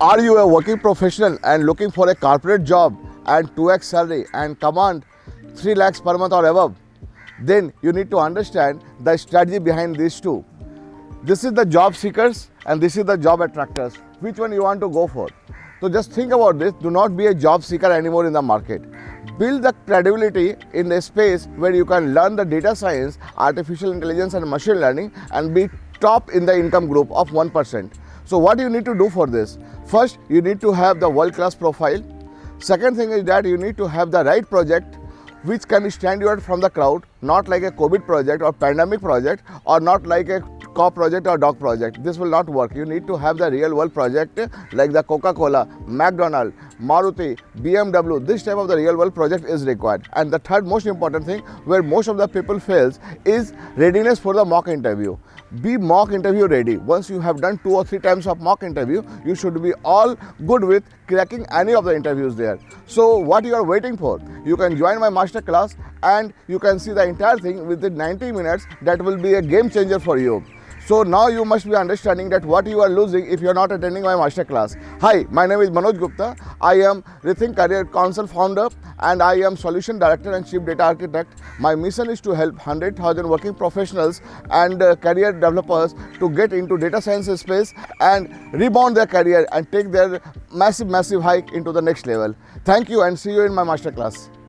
Are you a working professional and looking for a corporate job and 2x salary and command 3 lakhs per month or above? Then you need to understand the strategy behind these two. This is the job seekers and this is the job attractors. Which one you want to go for? So just think about this. Do not be a job seeker anymore in the market. Build the credibility in a space where you can learn the data science, artificial intelligence and machine learning and be top in the income group of 1%. So what you need to do for this? First, you need to have the world-class profile. Second thing is that you need to have the right project which can stand you out from the crowd, not like a COVID project or pandemic project or not like a cop project or dog project. This will not work. You need to have the real world project like the Coca-Cola, McDonald's, Maruti, BMW. This type of the real world project is required. And the third most important thing where most of the people fails is readiness for the mock interview. Be mock interview ready. Once you have done 2 or 3 times of mock interview, you should be all good with cracking any of the interviews there. So what you are waiting for? You can join my masterclass and you can see the entire thing within 90 minutes. That will be a game changer for you. So now you must be understanding that what you are losing if you are not attending my masterclass. Hi, my name is Manoj Gupta. I am Rethink Career Council founder and I am Solution Director and Chief Data Architect. My mission is to help 100,000 working professionals and career developers to get into data science space and rebound their career and take their massive hike into the next level. Thank you and see you in my masterclass.